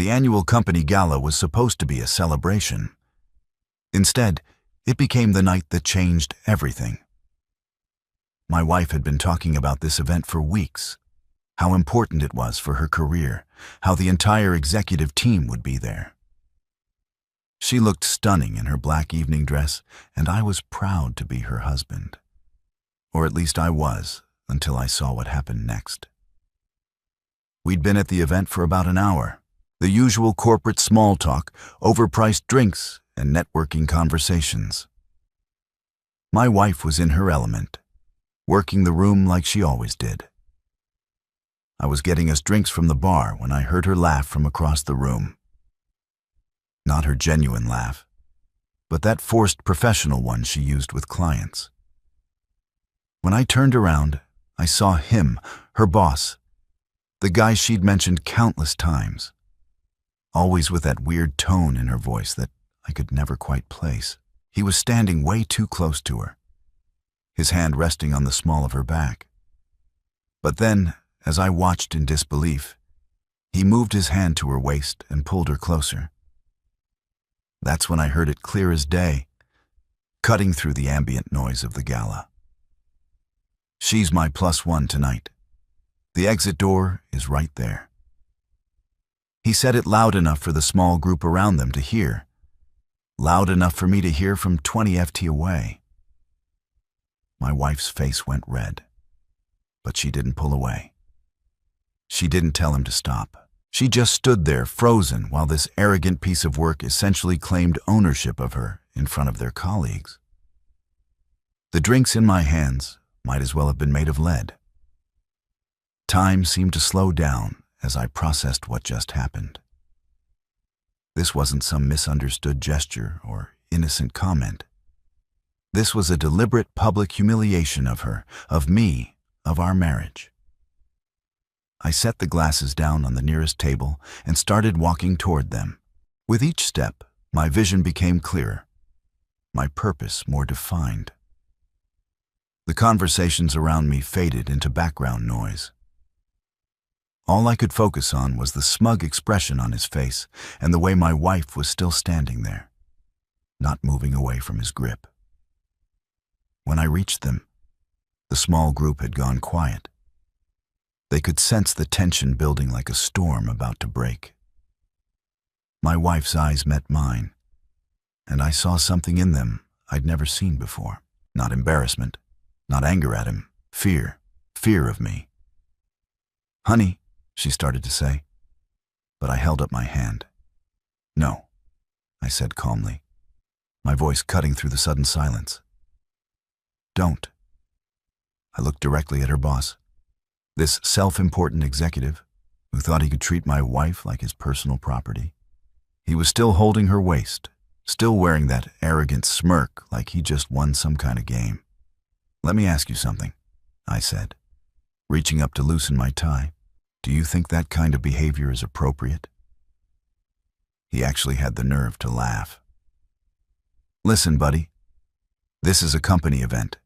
The annual company gala was supposed to be a celebration. Instead, it became the night that changed everything. My wife had been talking about this event for weeks, how important it was for her career, how the entire executive team would be there. She looked stunning in her black evening dress, and I was proud to be her husband. Or at least I was, until I saw what happened next. We'd been at the event for about an hour. The usual corporate small talk, overpriced drinks, and networking conversations. My wife was in her element, working the room like she always did. I was getting us drinks from the bar when I heard her laugh from across the room. Not her genuine laugh, but that forced professional one she used with clients. When I turned around, I saw him, her boss, the guy she'd mentioned countless times, always with that weird tone in her voice that I could never quite place. He was standing way too close to her, his hand resting on the small of her back. But then, as I watched in disbelief, he moved his hand to her waist and pulled her closer. That's when I heard it clear as day, cutting through the ambient noise of the gala. She's my +1 tonight. The exit door is right there. He said it loud enough for the small group around them to hear, loud enough for me to hear from 20 FT away. My wife's face went red, but she didn't pull away. She didn't tell him to stop. She just stood there frozen while this arrogant piece of work essentially claimed ownership of her in front of their colleagues. The drinks in my hands might as well have been made of lead. Time seemed to slow down as I processed what just happened. This wasn't some misunderstood gesture or innocent comment. This was a deliberate public humiliation of her, of me, of our marriage. I set the glasses down on the nearest table and started walking toward them. With each step, my vision became clearer, my purpose more defined. The conversations around me faded into background noise. All I could focus on was the smug expression on his face and the way my wife was still standing there, not moving away from his grip. When I reached them, the small group had gone quiet. They could sense the tension building like a storm about to break. My wife's eyes met mine, and I saw something in them I'd never seen before. Not embarrassment, not anger at him, fear of me. "Honey," she started to say, but I held up my hand. "No," I said calmly, my voice cutting through the sudden silence. "Don't." I looked directly at her boss. This self-important executive who thought he could treat my wife like his personal property. He was still holding her waist, still wearing that arrogant smirk like he just won some kind of game. "Let me ask you something," I said, reaching up to loosen my tie. "Do you think that kind of behavior is appropriate?" He actually had the nerve to laugh. "Listen, buddy, this is a company event.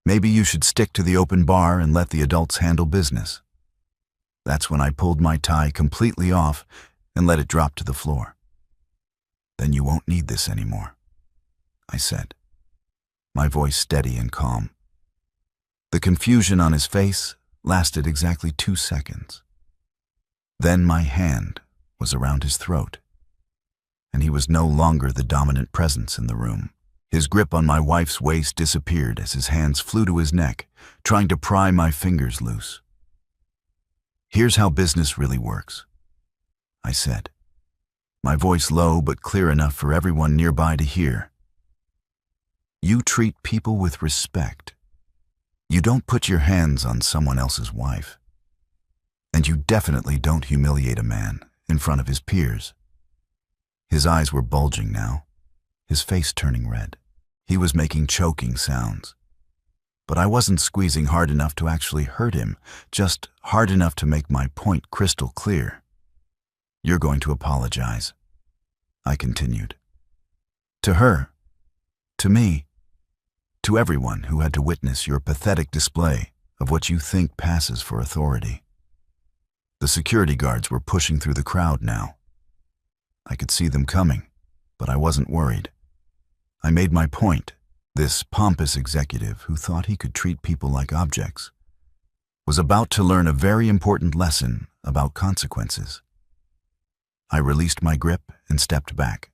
Maybe you should stick to the open bar and let the adults handle business." That's when I pulled my tie completely off and let it drop to the floor. "Then you won't need this anymore," I said, my voice steady and calm. The confusion on his face lasted exactly 2 seconds. Then my hand was around his throat, and he was no longer the dominant presence in the room. His grip on my wife's waist disappeared as his hands flew to his neck, trying to pry my fingers loose. "Here's how business really works," I said, my voice low but clear enough for everyone nearby to hear. "You treat people with respect. You don't put your hands on someone else's wife. And you definitely don't humiliate a man in front of his peers." His eyes were bulging now, his face turning red. He was making choking sounds. But I wasn't squeezing hard enough to actually hurt him, just hard enough to make my point crystal clear. "You're going to apologize," I continued. "To her, to me, to everyone who had to witness your pathetic display of what you think passes for authority." The security guards were pushing through the crowd now, I could see them coming, but I wasn't worried. I made my point. This pompous executive who thought he could treat people like objects was about to learn a very important lesson about consequences. I released my grip and stepped back.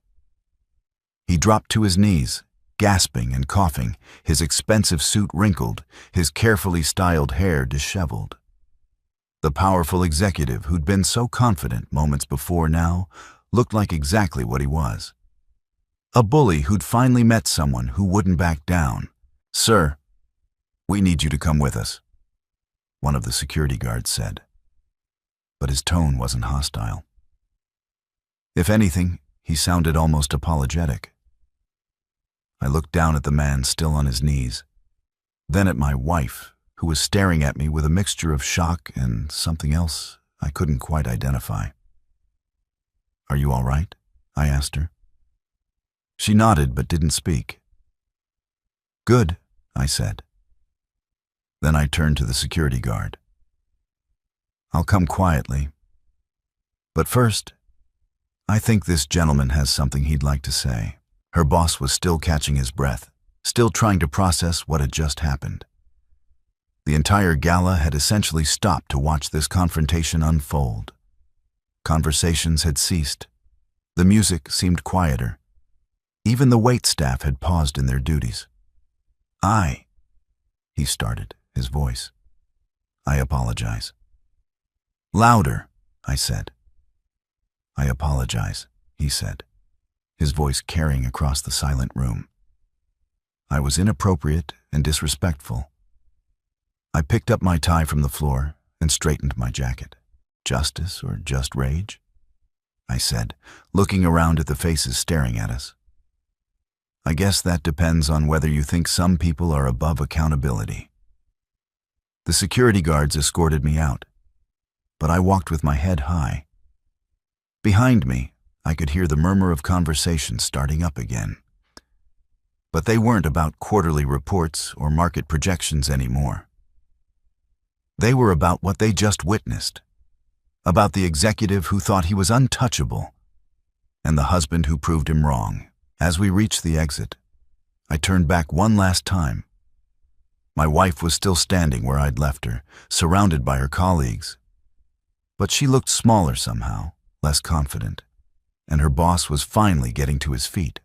He dropped to his knees, gasping and coughing, his expensive suit wrinkled, his carefully styled hair disheveled. The powerful executive who'd been so confident moments before now looked like exactly what he was. A bully who'd finally met someone who wouldn't back down. "Sir, we need you to come with us," one of the security guards said. But his tone wasn't hostile. If anything, he sounded almost apologetic. I looked down at the man still on his knees, then at my wife, who was staring at me with a mixture of shock and something else I couldn't quite identify. "Are you all right?" I asked her. She nodded but didn't speak. "Good," I said. Then I turned to the security guard. "I'll come quietly. But first, I think this gentleman has something he'd like to say." Her boss was still catching his breath, still trying to process what had just happened. The entire gala had essentially stopped to watch this confrontation unfold. Conversations had ceased. The music seemed quieter. Even the wait staff had paused in their duties. He started, his voice. "I apologize." "Louder," I said. "I apologize," he said, his voice carrying across the silent room. I was inappropriate and disrespectful. I picked up my tie from the floor and straightened my jacket. "Justice or just rage?" I said, looking around at the faces staring at us. "I guess that depends on whether you think some people are above accountability." The security guards escorted me out, but I walked with my head high. Behind me, I could hear the murmur of conversation starting up again. But they weren't about quarterly reports or market projections anymore. They were about what they just witnessed, about the executive who thought he was untouchable, and the husband who proved him wrong. As we reached the exit, I turned back one last time. My wife was still standing where I'd left her, surrounded by her colleagues. But she looked smaller somehow, less confident, and her boss was finally getting to his feet.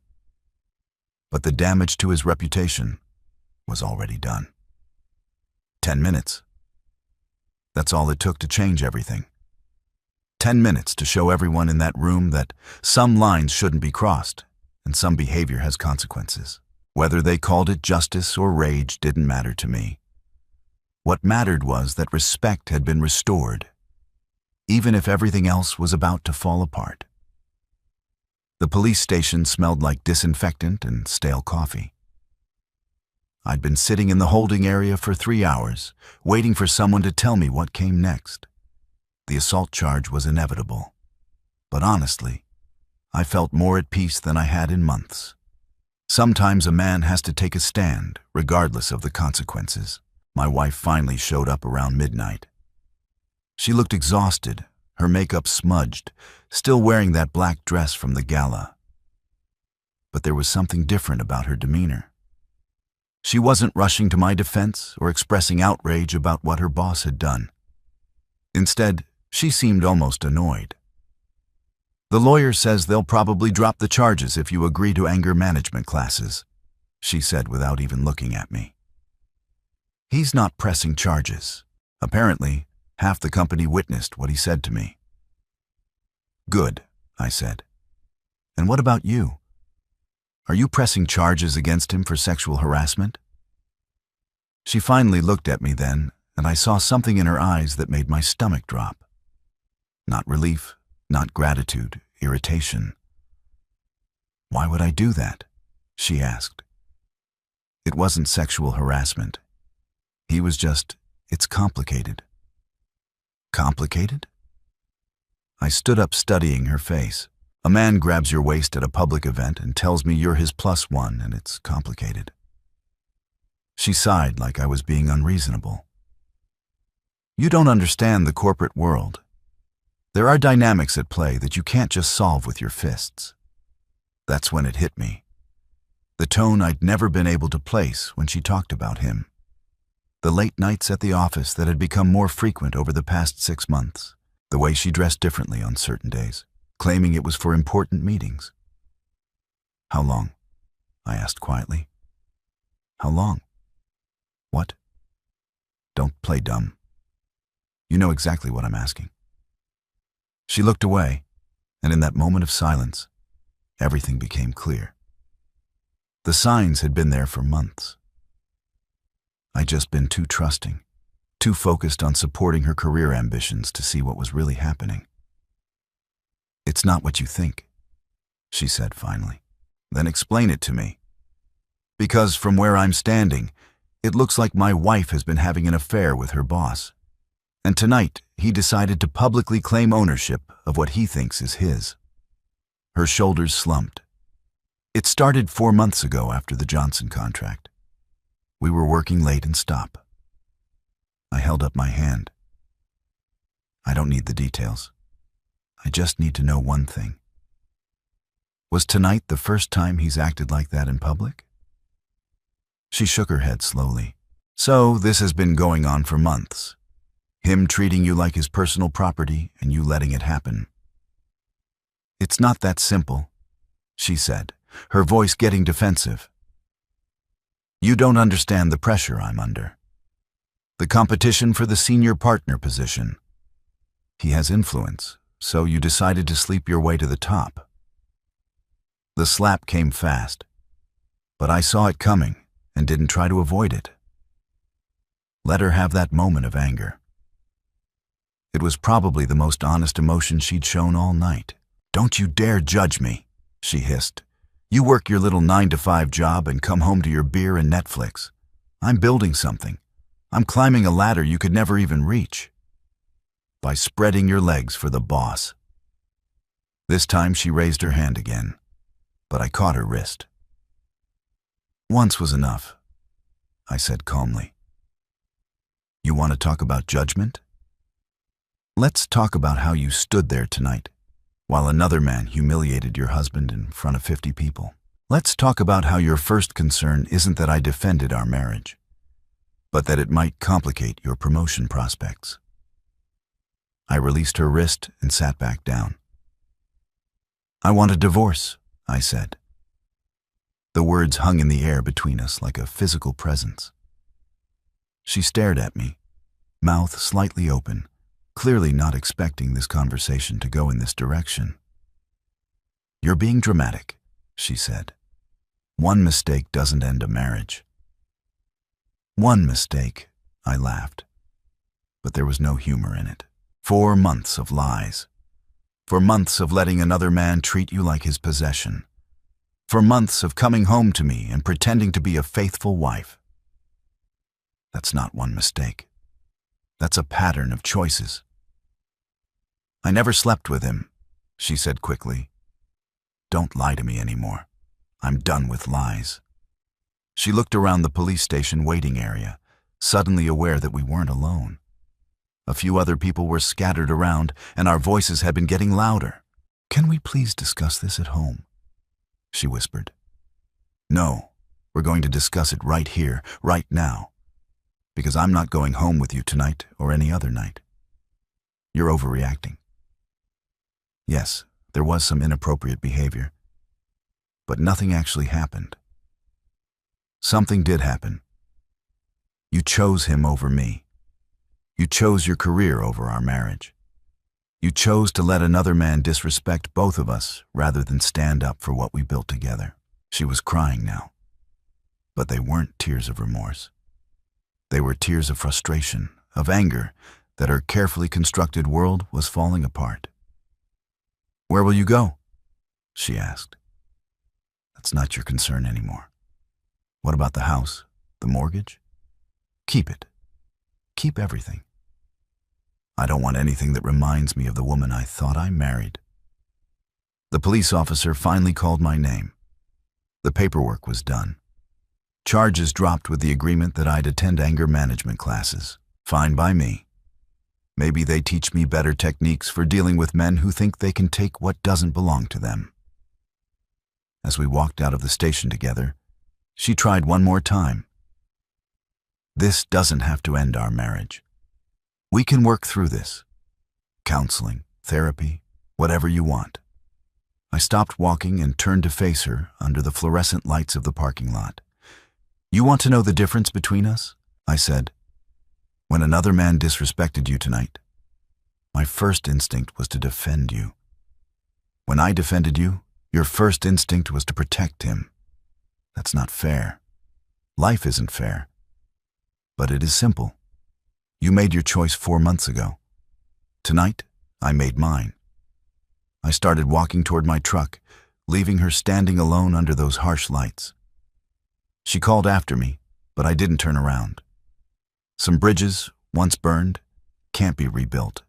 But the damage to his reputation was already done. 10 minutes. That's all it took to change everything. 10 minutes to show everyone in that room that some lines shouldn't be crossed, and some behavior has consequences. Whether they called it justice or rage didn't matter to me. What mattered was that respect had been restored, even if everything else was about to fall apart. The police station smelled like disinfectant and stale coffee. I'd been sitting in the holding area for 3 hours, waiting for someone to tell me what came next. The assault charge was inevitable, but honestly, I felt more at peace than I had in months. Sometimes a man has to take a stand, regardless of the consequences. My wife finally showed up around midnight. She looked exhausted, her makeup smudged, still wearing that black dress from the gala. But there was something different about her demeanor. She wasn't rushing to my defense or expressing outrage about what her boss had done. Instead, she seemed almost annoyed. "The lawyer says they'll probably drop the charges if you agree to anger management classes," she said without even looking at me. "He's not pressing charges. Apparently, half the company witnessed what he said to me." "Good," I said. "And what about you? Are you pressing charges against him for sexual harassment?" She finally looked at me then, and I saw something in her eyes that made my stomach drop. Not relief, not gratitude, irritation. "Why would I do that?" she asked. It wasn't sexual harassment. He was just, "It's complicated." Complicated? I stood up studying her face. A man grabs your waist at a public event and tells me you're his +1 and it's complicated. She sighed like I was being unreasonable. "You don't understand the corporate world. There are dynamics at play that you can't just solve with your fists. That's when it hit me. The tone I'd never been able to place when she talked about him. The late nights at the office that had become more frequent over the past 6 months. The way she dressed differently on certain days, claiming it was for important meetings. "How long?" I asked quietly. "How long?" "What?" "Don't play dumb. You know exactly what I'm asking." She looked away, and in that moment of silence, everything became clear. The signs had been there for months. I'd just been too trusting, too focused on supporting her career ambitions to see what was really happening. "It's not what you think," she said finally. "Then explain it to me. Because from where I'm standing, it looks like my wife has been having an affair with her boss. And tonight, he decided to publicly claim ownership of what he thinks is his." Her shoulders slumped. "It started 4 months ago after the Johnson contract. We were working late and stop." I held up my hand. "I don't need the details. I just need to know one thing. Was tonight the first time he's acted like that in public?" She shook her head slowly. "So this has been going on for months. Him treating you like his personal property and you letting it happen." "It's not that simple," she said, her voice getting defensive. "You don't understand the pressure I'm under. The competition for the senior partner position. He has influence, so you decided to sleep your way to the top." The slap came fast, but I saw it coming and didn't try to avoid it. Let her have that moment of anger. It was probably the most honest emotion she'd shown all night. "Don't you dare judge me," she hissed. "You work your little 9-to-5 job and come home to your beer and Netflix. I'm building something. I'm climbing a ladder you could never even reach. By spreading your legs for the boss." This time she raised her hand again, but I caught her wrist. "Once was enough," I said calmly. "You want to talk about judgment? Let's talk about how you stood there tonight, while another man humiliated your husband in front of 50 people. Let's talk about how your first concern isn't that I defended our marriage, but that it might complicate your promotion prospects." I released her wrist and sat back down. "I want a divorce," I said. The words hung in the air between us like a physical presence. She stared at me, mouth slightly open, clearly not expecting this conversation to go in this direction. "You're being dramatic," she said. "One mistake doesn't end a marriage." "One mistake," I laughed, but there was no humor in it. 4 months of lies. For months of letting another man treat you like his possession. For months of coming home to me and pretending to be a faithful wife. That's not one mistake. That's a pattern of choices. "I never slept with him," she said quickly. "Don't lie to me anymore. I'm done with lies." She looked around the police station waiting area, suddenly aware that we weren't alone. A few other people were scattered around, and our voices had been getting louder. "Can we please discuss this at home?" she whispered. "No, we're going to discuss it right here, right now. Because I'm not going home with you tonight or any other night. You're overreacting." Yes, there was some inappropriate behavior, but nothing actually happened. Something did happen. You chose him over me. You chose your career over our marriage. You chose to let another man disrespect both of us rather than stand up for what we built together. She was crying now, but they weren't tears of remorse. They were tears of frustration, of anger that her carefully constructed world was falling apart. "Where will you go?" she asked. "That's not your concern anymore. What about the house, the mortgage? Keep it. Keep everything. I don't want anything that reminds me of the woman I thought I married." The police officer finally called my name. The paperwork was done. Charges dropped with the agreement that I'd attend anger management classes. Fine by me. Maybe they teach me better techniques for dealing with men who think they can take what doesn't belong to them. As we walked out of the station together, she tried one more time. This doesn't have to end our marriage. We can work through this. Counseling, therapy, whatever you want. I stopped walking and turned to face her under the fluorescent lights of the parking lot. You want to know the difference between us? I said. When another man disrespected you tonight, my first instinct was to defend you. When I defended you, your first instinct was to protect him. That's not fair. Life isn't fair. But it is simple. You made your choice 4 months ago. Tonight, I made mine. I started walking toward my truck, leaving her standing alone under those harsh lights. She called after me, but I didn't turn around. Some bridges, once burned, can't be rebuilt.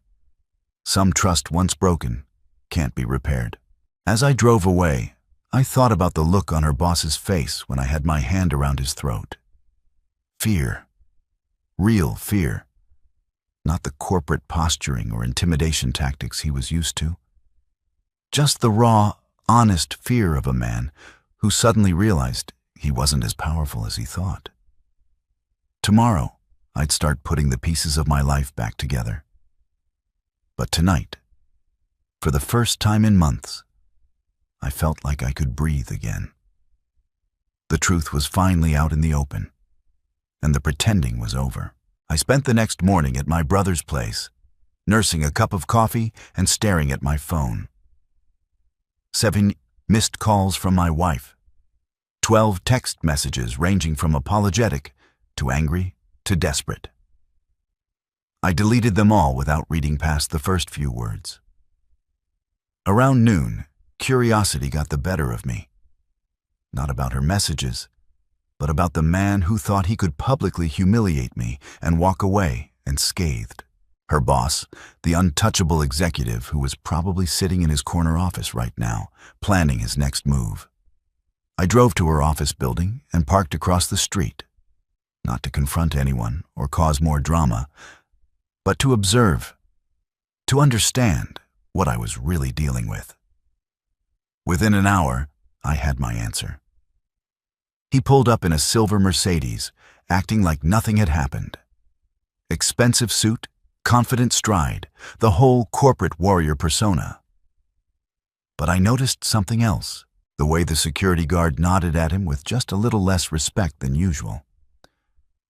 Some trust once broken can't be repaired. As I drove away, I thought about the look on her boss's face when I had my hand around his throat. Fear. Real fear. Not the corporate posturing or intimidation tactics he was used to. Just the raw, honest fear of a man who suddenly realized he wasn't as powerful as he thought. Tomorrow, I'd start putting the pieces of my life back together. But tonight, for the first time in months, I felt like I could breathe again. The truth was finally out in the open, and the pretending was over. I spent the next morning at my brother's place, nursing a cup of coffee and staring at my phone. 7 missed calls from my wife. 12 text messages ranging from apologetic to angry to desperate. I deleted them all without reading past the first few words. Around noon, curiosity got the better of me. Not about her messages, but about the man who thought he could publicly humiliate me and walk away unscathed. Her boss, the untouchable executive who was probably sitting in his corner office right now, planning his next move. I drove to her office building and parked across the street, not to confront anyone or cause more drama, but to observe, to understand what I was really dealing with. Within an hour, I had my answer. He pulled up in a silver Mercedes, acting like nothing had happened. Expensive suit, confident stride, the whole corporate warrior persona. But I noticed something else, the way the security guard nodded at him with just a little less respect than usual.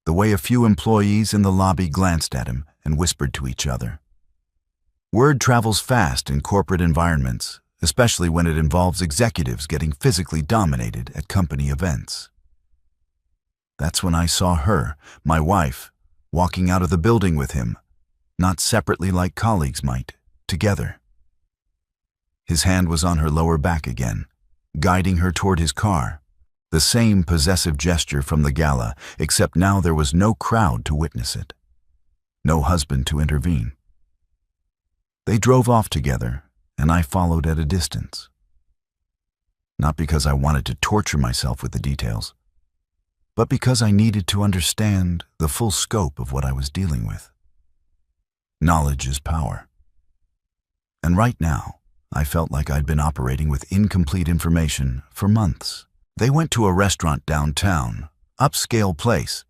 The way a few employees in the lobby glanced at him and whispered to each other. Word travels fast in corporate environments, especially when it involves executives getting physically dominated at company events. That's when I saw her, my wife, walking out of the building with him, not separately like colleagues might, together. His hand was on her lower back again, guiding her toward his car. The same possessive gesture from the gala, except now there was no crowd to witness it. No husband to intervene. They drove off together, and I followed at a distance. Not because I wanted to torture myself with the details, but because I needed to understand the full scope of what I was dealing with. Knowledge is power. And right now, I felt like I'd been operating with incomplete information for months. They went to a restaurant downtown, upscale place,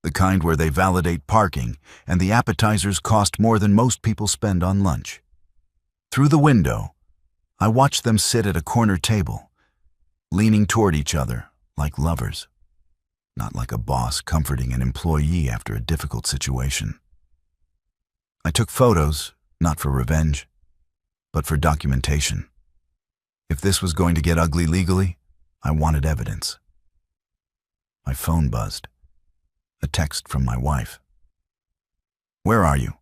the kind where they validate parking and the appetizers cost more than most people spend on lunch. Through the window, I watched them sit at a corner table, leaning toward each other like lovers, not like a boss comforting an employee after a difficult situation. I took photos, not for revenge, but for documentation. If this was going to get ugly legally, I wanted evidence. My phone buzzed. A text from my wife. "Where are you?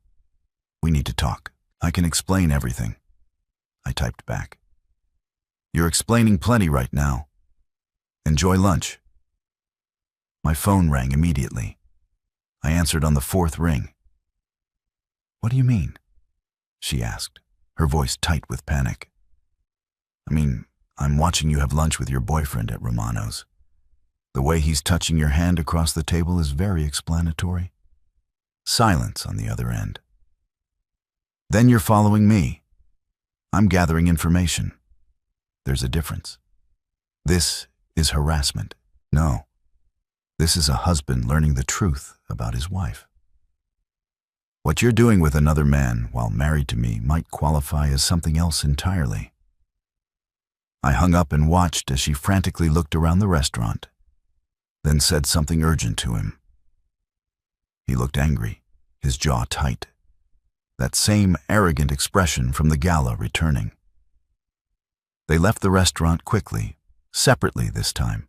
We need to talk. I can explain everything." I typed back. "You're explaining plenty right now. Enjoy lunch." My phone rang immediately. I answered on the 4th ring. "What do you mean?" she asked, her voice tight with panic. "I mean, I'm watching you have lunch with your boyfriend at Romano's. The way he's touching your hand across the table is very explanatory." Silence on the other end. Then you're following me. I'm gathering information. There's a difference. This is harassment. No, this is a husband learning the truth about his wife. What you're doing with another man while married to me might qualify as something else entirely. I hung up and watched as she frantically looked around the restaurant, then said something urgent to him. He looked angry, his jaw tight, that same arrogant expression from the gala returning. They left the restaurant quickly, separately this time.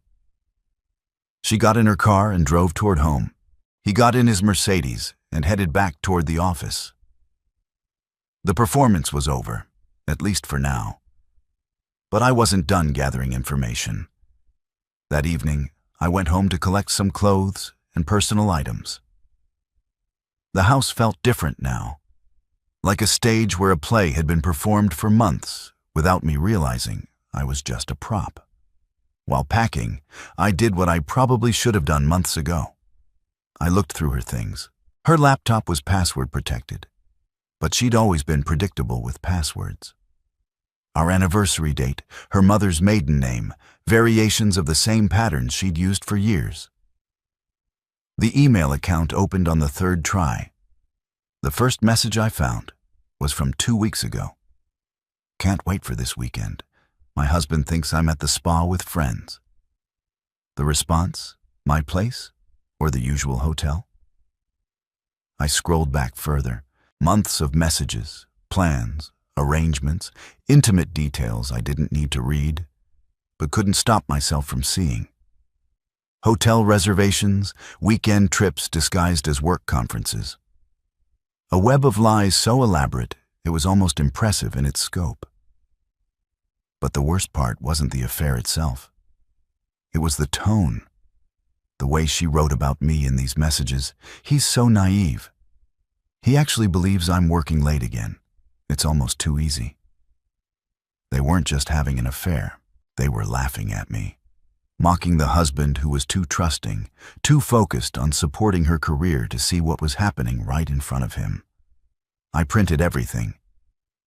She got in her car and drove toward home. He got in his Mercedes and headed back toward the office. The performance was over, at least for now. But I wasn't done gathering information. That evening, I went home to collect some clothes and personal items. The house felt different now, like a stage where a play had been performed for months without me realizing I was just a prop. While packing, I did what I probably should have done months ago. I looked through her things. Her laptop was password protected, but she'd always been predictable with passwords. Our anniversary date, her mother's maiden name, variations of the same patterns she'd used for years. The email account opened on the third try. The first message I found was from 2 weeks ago. Can't wait for this weekend. My husband thinks I'm at the spa with friends. The response, my place or the usual hotel? I scrolled back further. Months of messages, plans, arrangements, intimate details I didn't need to read, but couldn't stop myself from seeing. Hotel reservations, weekend trips disguised as work conferences. A web of lies so elaborate it was almost impressive in its scope. But the worst part wasn't the affair itself. It was the tone. The way she wrote about me in these messages. He's so naive. He actually believes I'm working late again. It's almost too easy. They weren't just having an affair. They were laughing at me, mocking the husband who was too trusting, too focused on supporting her career to see what was happening right in front of him. I printed everything.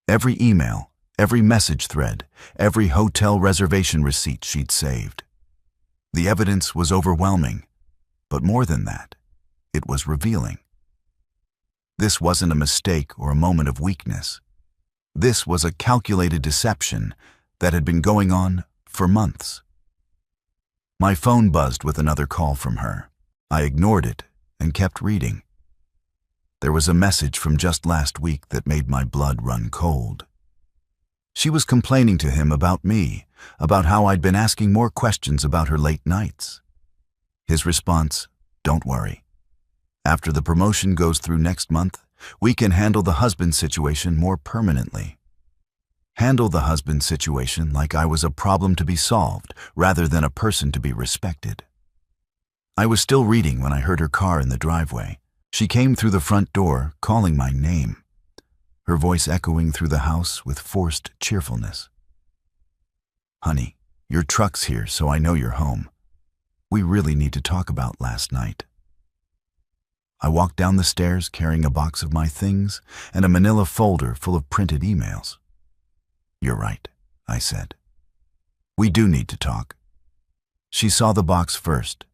Every email, every message thread, every hotel reservation receipt she'd saved. The evidence was overwhelming, but more than that, it was revealing. This wasn't a mistake or a moment of weakness. This was a calculated deception that had been going on for months. My phone buzzed with another call from her. I ignored it and kept reading. There was a message from just last week that made my blood run cold. She was complaining to him about me, about how I'd been asking more questions about her late nights. His response, "Don't worry. After the promotion goes through next month, we can handle the husband situation more permanently." Handle the husband situation like I was a problem to be solved rather than a person to be respected. I was still reading when I heard her car in the driveway. She came through the front door, calling my name, her voice echoing through the house with forced cheerfulness. "Honey, your truck's here, so I know you're home. We really need to talk about last night." I walked down the stairs carrying a box of my things and a manila folder full of printed emails. "You're right," I said. "We do need to talk." She saw the box first,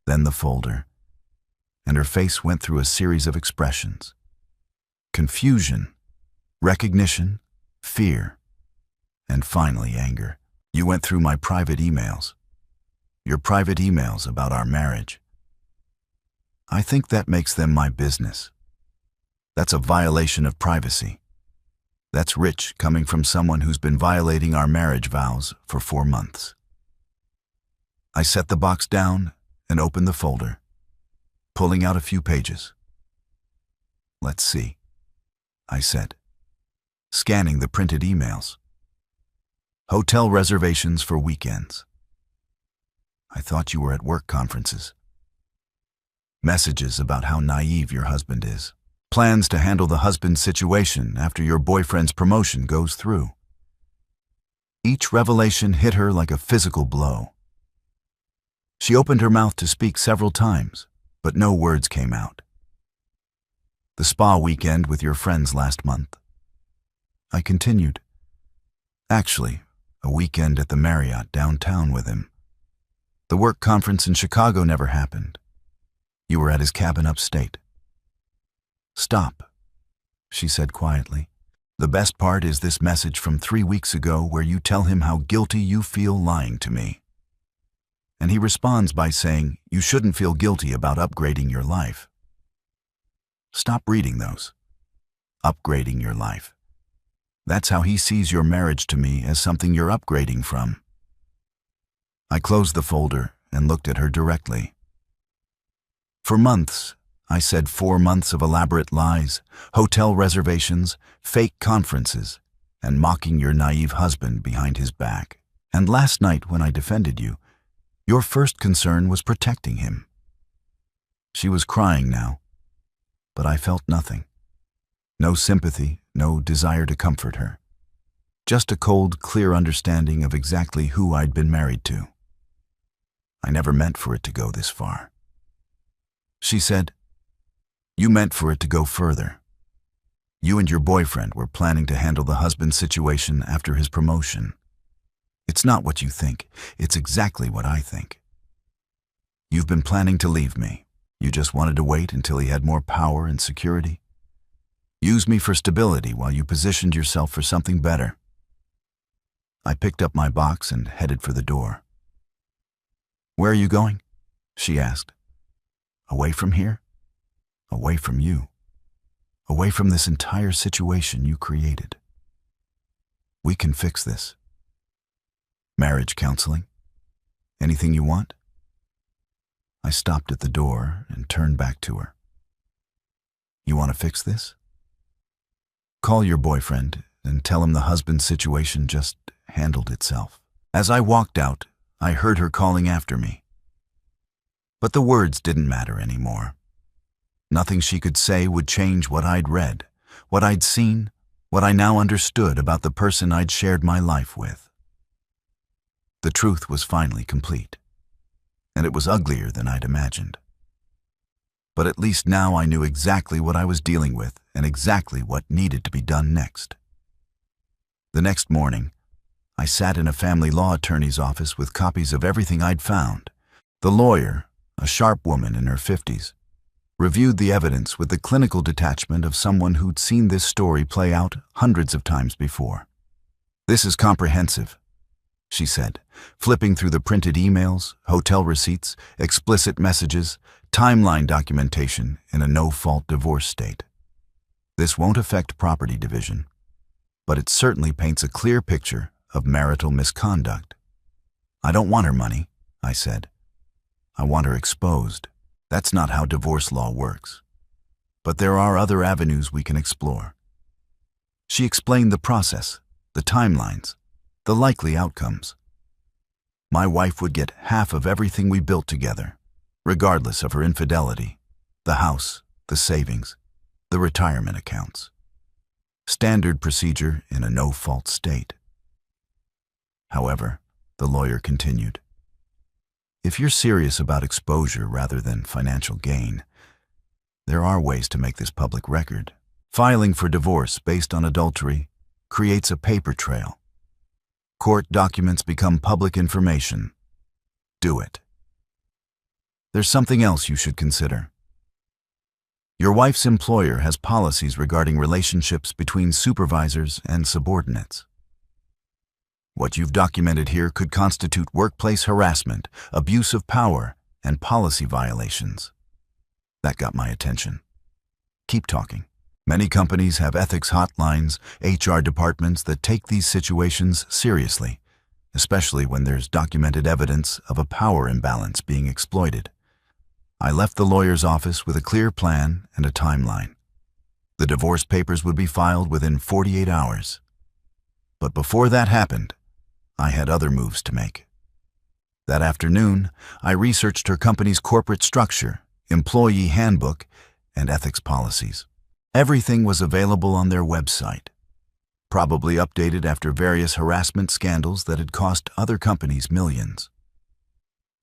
then the folder, and her face went through a series of expressions. Confusion, recognition, fear, and finally anger. "You went through my private emails. Your private emails about our marriage. I think that makes them my business. That's a violation of privacy. That's rich coming from someone who's been violating our marriage vows for 4 months." I set the box down and opened the folder, pulling out a few pages. "Let's see," I said, scanning the printed emails. "Hotel reservations for weekends. I thought you were at work conferences. Messages about how naive your husband is. Plans to handle the husband situation after your boyfriend's promotion goes through." Each revelation hit her like a physical blow. She opened her mouth to speak several times, but no words came out. "The spa weekend with your friends last month. I continued. Actually, a weekend at the Marriott downtown with him. The work conference in Chicago never happened. You were at his cabin upstate. Stop, she said quietly. The best part is this message from 3 weeks ago where you tell him how guilty you feel lying to me. And he responds by saying you shouldn't feel guilty about upgrading your life. Stop reading those. Upgrading your life. That's how he sees your marriage to me, as something you're upgrading from. I closed the folder and looked at her directly. For months, I said 4 months of elaborate lies, hotel reservations, fake conferences, and mocking your naive husband behind his back. And last night when I defended you, your first concern was protecting him. She was crying now, but I felt nothing. No sympathy, no desire to comfort her. Just a cold, clear understanding of exactly who I'd been married to. I never meant for it to go this far. She said, "You meant for it to go further. You and your boyfriend were planning to handle the husband situation after his promotion. It's not what you think, it's exactly what I think. You've been planning to leave me. You just wanted to wait until he had more power and security. Use me for stability while you positioned yourself for something better." I picked up my box and headed for the door. "Where are you going?" she asked. "Away from here? Away from you. Away from this entire situation you created. We can fix this. Marriage counseling? Anything you want?" I stopped at the door and turned back to her. "You want to fix this? Call your boyfriend and tell him the husband situation just handled itself." As I walked out, I heard her calling after me. But the words didn't matter anymore. Nothing she could say would change what I'd read, what I'd seen, what I now understood about the person I'd shared my life with. The truth was finally complete, and it was uglier than I'd imagined. But at least now I knew exactly what I was dealing with and exactly what needed to be done next. The next morning, I sat in a family law attorney's office with copies of everything I'd found. The lawyer, a sharp woman in her 50s, reviewed the evidence with the clinical detachment of someone who'd seen this story play out hundreds of times before. "This is comprehensive," she said, flipping through the printed emails, hotel receipts, explicit messages, timeline documentation in a no-fault divorce state. "This won't affect property division, but it certainly paints a clear picture of marital misconduct. I don't want her money," I said. "I want her exposed. That's not how divorce law works. But there are other avenues we can explore." She explained the process, the timelines, the likely outcomes. My wife would get half of everything we built together, regardless of her infidelity, the house, the savings, the retirement accounts. Standard procedure in a no-fault state. However, the lawyer continued, "If you're serious about exposure rather than financial gain, there are ways to make this public record. Filing for divorce based on adultery creates a paper trail. Court documents become public information. Do it. There's something else you should consider. Your wife's employer has policies regarding relationships between supervisors and subordinates. What you've documented here could constitute workplace harassment, abuse of power, and policy violations." That got my attention. "Keep talking. Many companies have ethics hotlines, HR departments that take these situations seriously, especially when there's documented evidence of a power imbalance being exploited." I left the lawyer's office with a clear plan and a timeline. The divorce papers would be filed within 48 hours. But before that happened, I had other moves to make. That afternoon, I researched her company's corporate structure, employee handbook, and ethics policies. Everything was available on their website, probably updated after various harassment scandals that had cost other companies millions.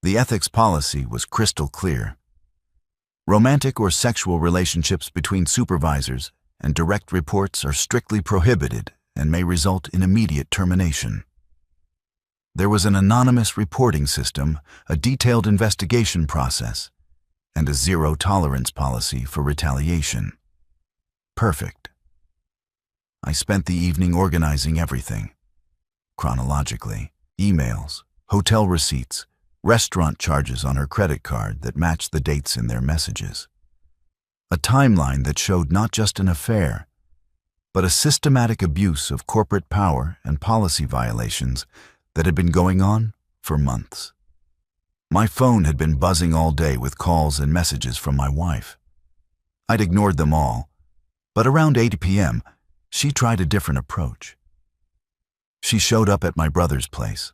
The ethics policy was crystal clear. Romantic or sexual relationships between supervisors and direct reports are strictly prohibited and may result in immediate termination. There was an anonymous reporting system, a detailed investigation process, and a zero-tolerance policy for retaliation. Perfect. I spent the evening organizing everything. Chronologically, emails, hotel receipts, restaurant charges on her credit card that matched the dates in their messages. A timeline that showed not just an affair, but a systematic abuse of corporate power and policy violations that had been going on for months. My phone had been buzzing all day with calls and messages from my wife. I'd ignored them all, but around 8 p.m., she tried a different approach. She showed up at my brother's place.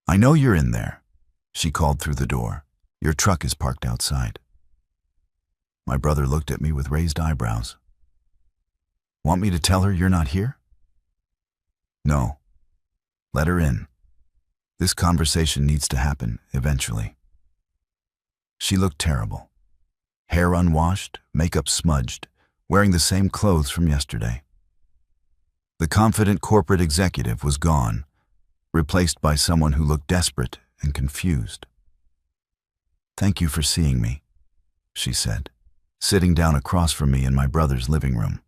"I know you're in there," she called through the door. "Your truck is parked outside." My brother looked at me with raised eyebrows. "Want me to tell her you're not here?" "No. Let her in. This conversation needs to happen eventually." She looked terrible. Hair unwashed, makeup smudged, wearing the same clothes from yesterday. The confident corporate executive was gone, replaced by someone who looked desperate and confused. "Thank you for seeing me," she said, sitting down across from me in my brother's living room.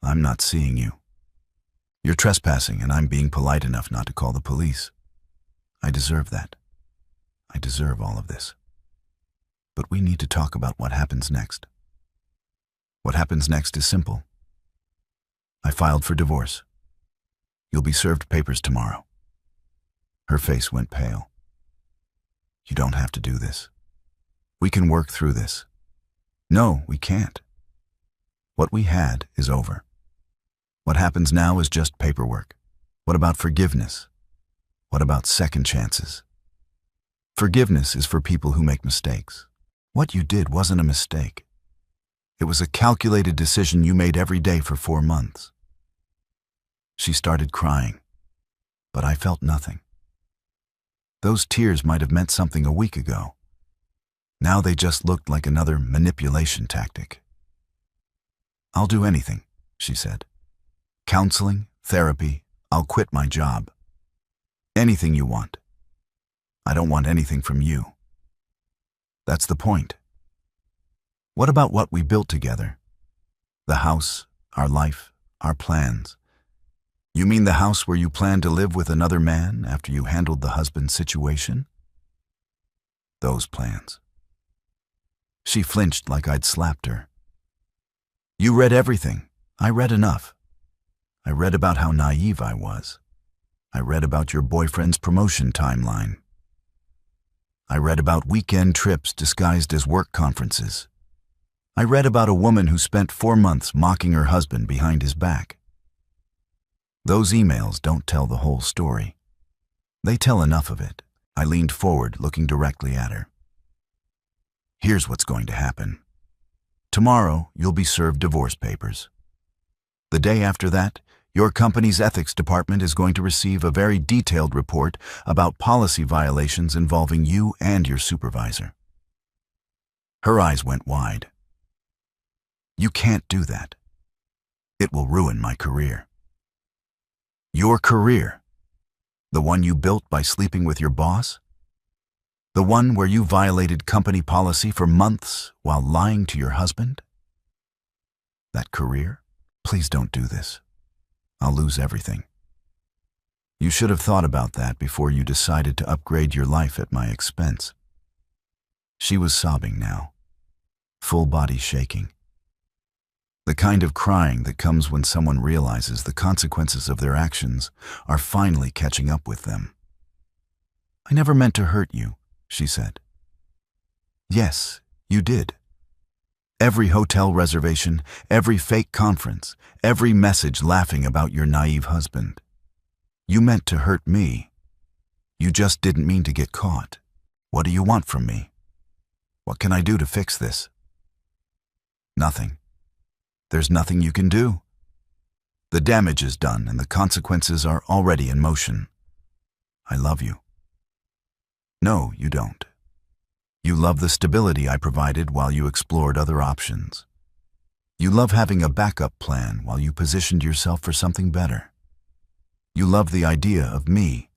"I'm not seeing you. You're trespassing, and I'm being polite enough not to call the police. I deserve that. I deserve all of this. But we need to talk about what happens next." What happens next is simple. I filed for divorce. You'll be served papers tomorrow. Her face went pale. "You don't have to do this. We can work through this." "No, we can't. What we had is over. What happens now is just paperwork. What about forgiveness? What about second chances? Forgiveness is for people who make mistakes. What you did wasn't a mistake. It was a calculated decision you made every day for 4 months. She started crying, but I felt nothing. Those tears might have meant something a week ago. Now they just looked like another manipulation tactic. "I'll do anything," she said. "Counseling, therapy, I'll quit my job. Anything you want. I don't want anything from you. That's the point. What about what we built together? The house, our life, our plans. You mean the house where you planned to live with another man after you handled the husband situation? Those plans." She flinched like I'd slapped her. "You read everything. I read enough. I read about how naive I was. I read about your boyfriend's promotion timeline. I read about weekend trips disguised as work conferences. I read about a woman who spent 4 months mocking her husband behind his back. Those emails don't tell the whole story. They tell enough of it." I leaned forward, looking directly at her. "Here's what's going to happen. Tomorrow, you'll be served divorce papers. The day after that, your company's ethics department is going to receive a very detailed report about policy violations involving you and your supervisor." Her eyes went wide. "You can't do that. It will ruin my career." "Your career? The one you built by sleeping with your boss? The one where you violated company policy for months while lying to your husband? That career? Please don't do this. I'll lose everything. You should have thought about that before you decided to upgrade your life at my expense." She was sobbing now, full body shaking. The kind of crying that comes when someone realizes the consequences of their actions are finally catching up with them. "I never meant to hurt you," she said. "Yes, you did. Every hotel reservation, every fake conference, every message laughing about your naive husband. You meant to hurt me. You just didn't mean to get caught. What do you want from me? What can I do to fix this?" "Nothing. There's nothing you can do. The damage is done and the consequences are already in motion. I love you." "No, you don't. You love the stability I provided while you explored other options. You love having a backup plan while you positioned yourself for something better. You love the idea of me,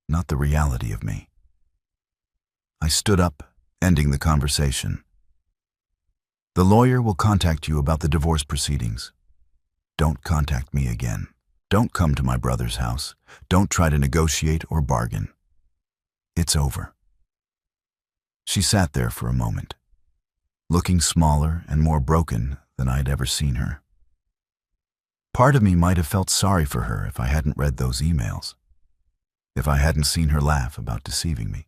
not the reality of me. I stood up, ending the conversation. The lawyer will contact you about the divorce proceedings. Don't contact me again. Don't come to my brother's house. Don't try to negotiate or bargain. It's over. She sat there for a moment, looking smaller and more broken than I'd ever seen her. Part of me might have felt sorry for her if I hadn't read those emails, if I hadn't seen her laugh about deceiving me,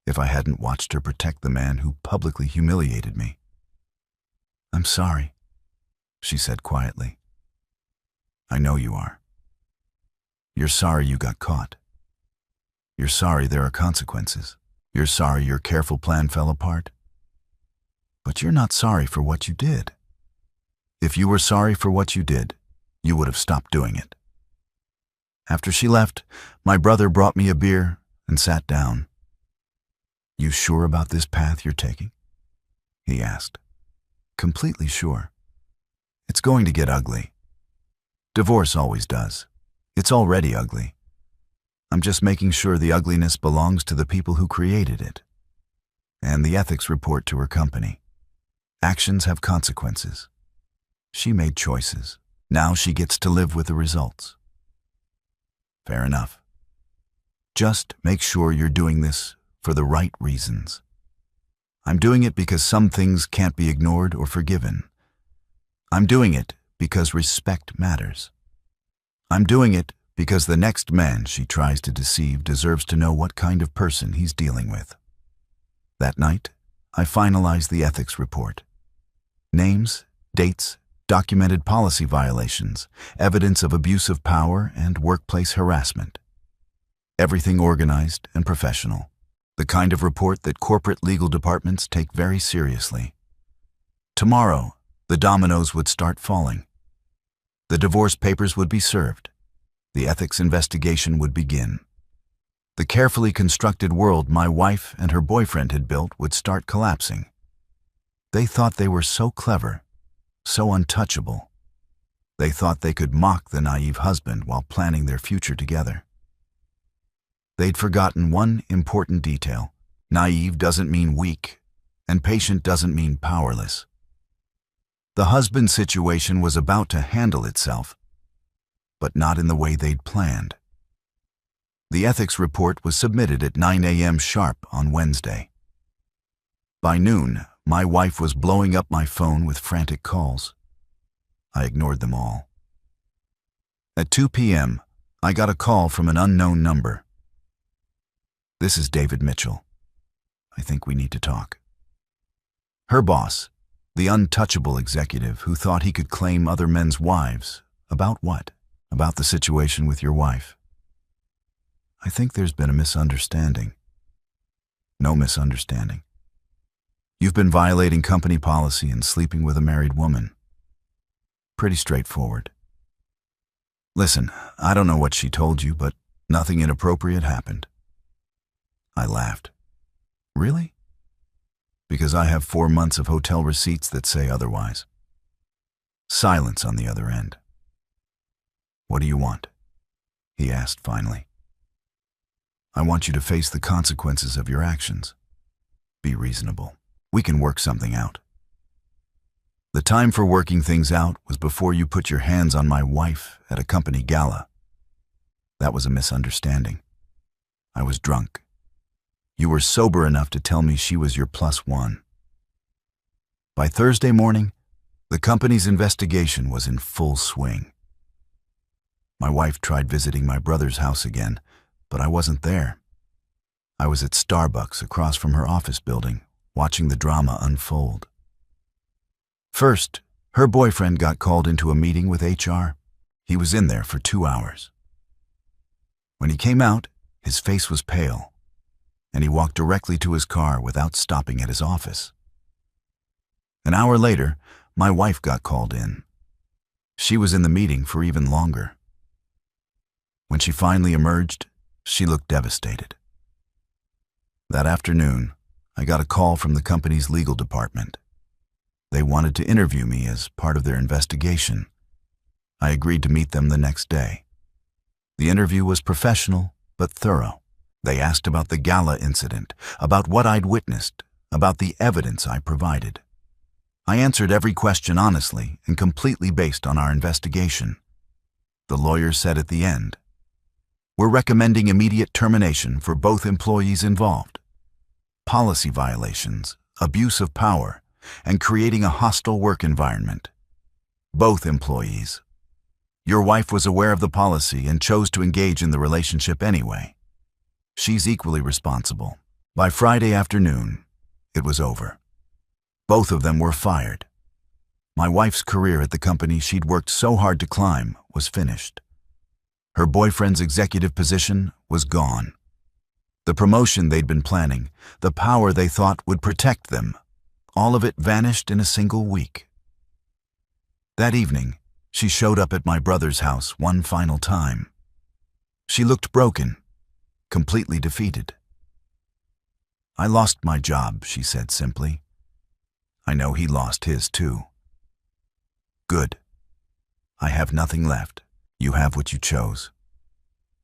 if I hadn't watched her protect the man who publicly humiliated me. "I'm sorry," she said quietly. "I know you are. You're sorry you got caught. You're sorry there are consequences. You're sorry your careful plan fell apart. But you're not sorry for what you did. If you were sorry for what you did, you would have stopped doing it." After she left, my brother brought me a beer and sat down. "You sure about this path you're taking?" he asked. "Completely sure. It's going to get ugly. Divorce always does. It's already ugly. I'm just making sure the ugliness belongs to the people who created it." And the ethics report to her company. Actions have consequences. She made choices. Now she gets to live with the results. Fair enough. Just make sure you're doing this for the right reasons. I'm doing it because some things can't be ignored or forgiven. I'm doing it because respect matters. I'm doing it because the next man she tries to deceive deserves to know what kind of person he's dealing with. That night, I finalized the ethics report. Names, dates, documented policy violations, evidence of abuse of power and workplace harassment. Everything organized and professional. The kind of report that corporate legal departments take very seriously. Tomorrow, the dominoes would start falling. The divorce papers would be served. The ethics investigation would begin. The carefully constructed world my wife and her boyfriend had built would start collapsing. They thought they were so clever, so untouchable. They thought they could mock the naive husband while planning their future together. They'd forgotten one important detail. Naive doesn't mean weak, and patient doesn't mean powerless. The husband situation was about to handle itself, but not in the way they'd planned. The ethics report was submitted at 9 a.m. sharp on Wednesday. By noon, my wife was blowing up my phone with frantic calls. I ignored them all. At 2 p.m., I got a call from an unknown number. "This is David Mitchell. I think we need to talk." Her boss, the untouchable executive who thought he could claim other men's wives. About what? About the situation with your wife. "I think there's been a misunderstanding." "No misunderstanding. You've been violating company policy and sleeping with a married woman. Pretty straightforward. Listen, I don't know what she told you, but nothing inappropriate happened." I laughed. "Really?" "Because I have 4 months of hotel receipts that say otherwise." Silence on the other end. "What do you want?" he asked finally. "I want you to face the consequences of your actions. Be reasonable. We can work something out." The time for working things out was before you put your hands on my wife at a company gala. That was a misunderstanding. I was drunk. You were sober enough to tell me she was your +1. By Thursday morning, the company's investigation was in full swing. My wife tried visiting my brother's house again, but I wasn't there. I was at Starbucks across from her office building, watching the drama unfold. First, her boyfriend got called into a meeting with HR. He was in there for 2 hours. When he came out, his face was pale, and he walked directly to his car without stopping at his office. An hour later, my wife got called in. She was in the meeting for even longer. When she finally emerged, she looked devastated. That afternoon, I got a call from the company's legal department. They wanted to interview me as part of their investigation. I agreed to meet them the next day. The interview was professional but thorough. They asked about the Gala incident, about what I'd witnessed, about the evidence I provided. I answered every question honestly and completely based on our investigation. The lawyer said at the end, "We're recommending immediate termination for both employees involved. Policy violations, abuse of power, and creating a hostile work environment. Both employees. Your wife was aware of the policy and chose to engage in the relationship anyway. She's equally responsible." By Friday afternoon, it was over. Both of them were fired. My wife's career at the company she'd worked so hard to climb was finished. Her boyfriend's executive position was gone. The promotion they'd been planning, the power they thought would protect them, all of it vanished in a single week. That evening, she showed up at my brother's house one final time. She looked broken, completely defeated. "I lost my job," she said simply. "I know he lost his too." "Good. I have nothing left. You have what you chose.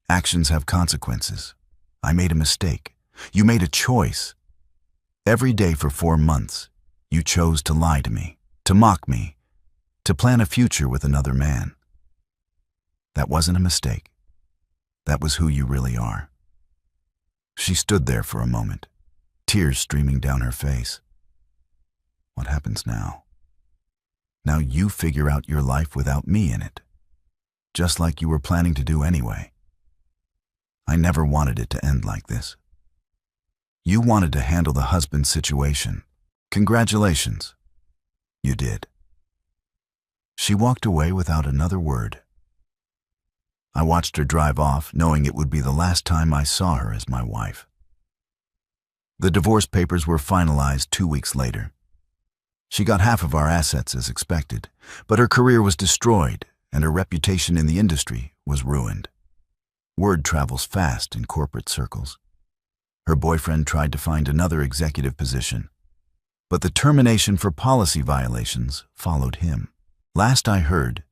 Actions have consequences. I made a mistake. You made a choice. Every day for 4 months, you chose to lie to me, to mock me, to plan a future with another man. That wasn't a mistake. That was who you really are." She stood there for a moment, tears streaming down her face. "What happens now? Now you figure out your life without me in it, just like you were planning to do anyway. I never wanted it to end like this. You wanted to handle the husband situation. Congratulations. You did." She walked away without another word. I watched her drive off, knowing it would be the last time I saw her as my wife. The divorce papers were finalized 2 weeks later. She got half of our assets as expected, but her career was destroyed and her reputation in the industry was ruined. Word travels fast in corporate circles. Her boyfriend tried to find another executive position, but the termination for policy violations followed him. Last I heard,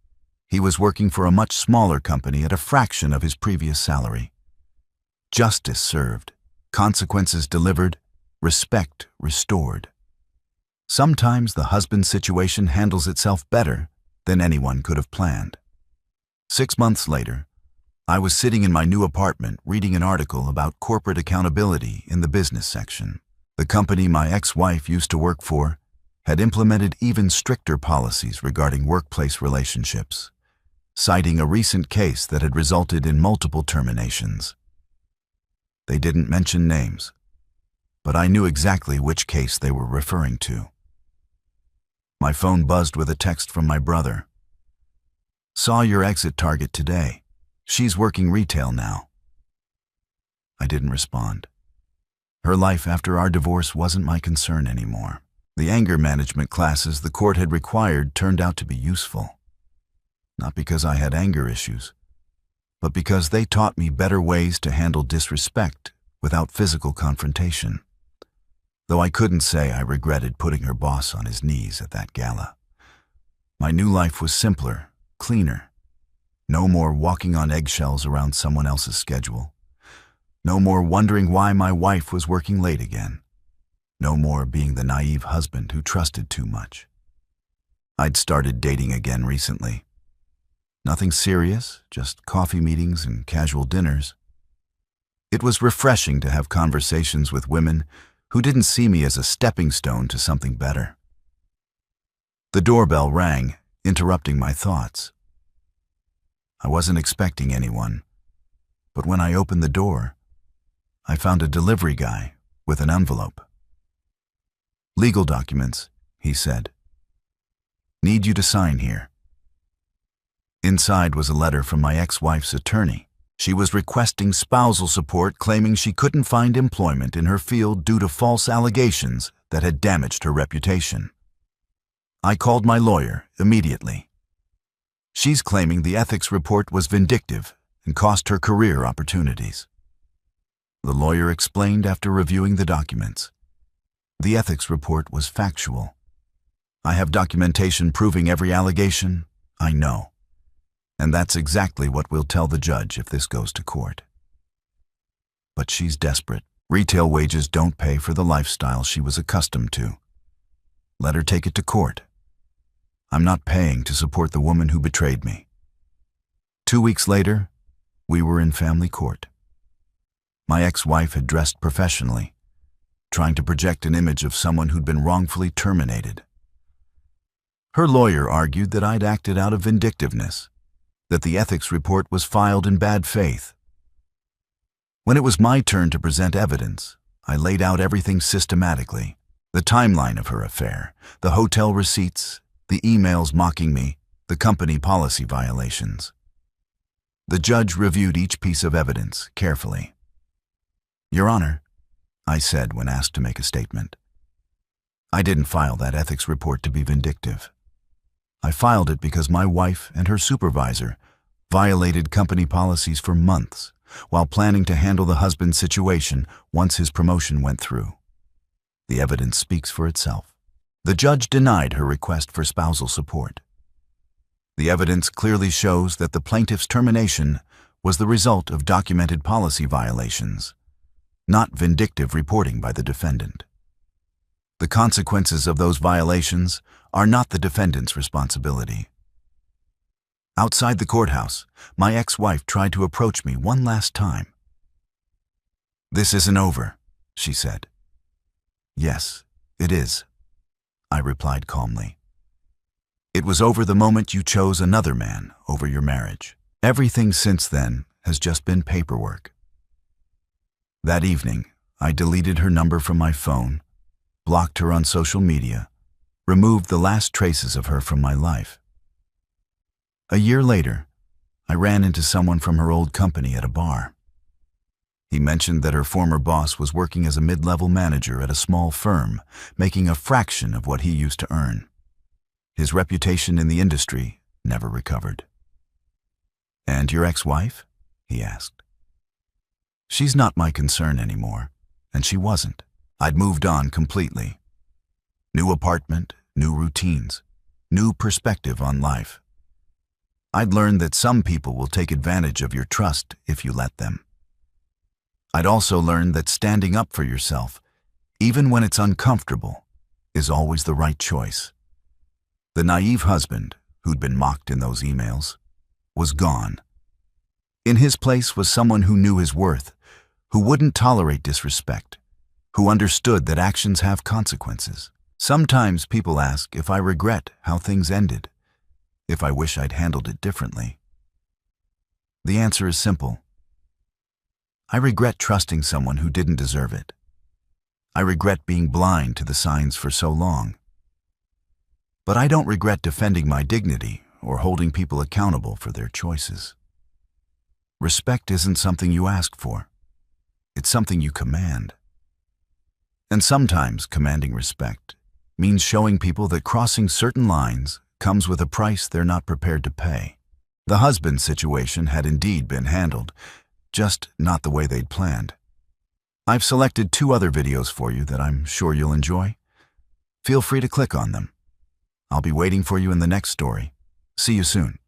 he was working for a much smaller company at a fraction of his previous salary. Justice served, consequences delivered, respect restored. Sometimes the husband situation handles itself better than anyone could have planned. 6 months later, I was sitting in my new apartment reading an article about corporate accountability in the business section. The company my ex-wife used to work for had implemented even stricter policies regarding workplace relationships, citing a recent case that had resulted in multiple terminations. They didn't mention names, but I knew exactly which case they were referring to. My phone buzzed with a text from my brother. "Saw your exit target today. She's working retail now." I didn't respond. Her life after our divorce wasn't my concern anymore. The anger management classes the court had required turned out to be useful. Not because I had anger issues, but because they taught me better ways to handle disrespect without physical confrontation. Though I couldn't say I regretted putting her boss on his knees at that gala. My new life was simpler, cleaner. No more walking on eggshells around someone else's schedule. No more wondering why my wife was working late again. No more being the naive husband who trusted too much. I'd started dating again recently. Nothing serious, just coffee meetings and casual dinners. It was refreshing to have conversations with women who didn't see me as a stepping stone to something better. The doorbell rang, interrupting my thoughts. I wasn't expecting anyone, but when I opened the door, I found a delivery guy with an envelope. "Legal documents," he said. "Need you to sign here." Inside was a letter from my ex-wife's attorney. She was requesting spousal support, claiming she couldn't find employment in her field due to false allegations that had damaged her reputation. I called my lawyer immediately. She's claiming the ethics report was vindictive and cost her career opportunities. The lawyer explained after reviewing the documents. The ethics report was factual. I have documentation proving every allegation. I know. And that's exactly what we'll tell the judge if this goes to court. But she's desperate. Retail wages don't pay for the lifestyle she was accustomed to. Let her take it to court. I'm not paying to support the woman who betrayed me. 2 weeks later, we were in family court. My ex-wife had dressed professionally, trying to project an image of someone who'd been wrongfully terminated. Her lawyer argued that I'd acted out of vindictiveness, that the ethics report was filed in bad faith. When it was my turn to present evidence, I laid out everything systematically: the timeline of her affair, the hotel receipts, the emails mocking me, the company policy violations. The judge reviewed each piece of evidence carefully. "Your Honor," I said when asked to make a statement, "I didn't file that ethics report to be vindictive. I filed it because my wife and her supervisor violated company policies for months while planning to handle the husband's situation once his promotion went through. The evidence speaks for itself." The judge denied her request for spousal support. The evidence clearly shows that the plaintiff's termination was the result of documented policy violations, not vindictive reporting by the defendant. The consequences of those violations are not the defendant's responsibility. Outside the courthouse, my ex-wife tried to approach me one last time. "This isn't over," she said. "Yes, it is," I replied calmly. "It was over the moment you chose another man over your marriage. Everything since then has just been paperwork." That evening, I deleted her number from my phone, blocked her on social media, removed the last traces of her from my life. A year later, I ran into someone from her old company at a bar. He mentioned that her former boss was working as a mid-level manager at a small firm, making a fraction of what he used to earn. His reputation in the industry never recovered. "And your ex-wife?" he asked. "She's not my concern anymore," and she wasn't. I'd moved on completely. New apartment, new routines, new perspective on life. I'd learned that some people will take advantage of your trust if you let them. I'd also learned that standing up for yourself, even when it's uncomfortable, is always the right choice. The naive husband, who'd been mocked in those emails, was gone. In his place was someone who knew his worth, who wouldn't tolerate disrespect, who understood that actions have consequences. Sometimes people ask if I regret how things ended, if I wish I'd handled it differently. The answer is simple. I regret trusting someone who didn't deserve it. I regret being blind to the signs for so long. But I don't regret defending my dignity or holding people accountable for their choices. Respect isn't something you ask for. It's something you command. And sometimes commanding respect means showing people that crossing certain lines comes with a price they're not prepared to pay. The husband's situation had indeed been handled, just not the way they'd planned. I've selected 2 other videos for you that I'm sure you'll enjoy. Feel free to click on them. I'll be waiting for you in the next story. See you soon.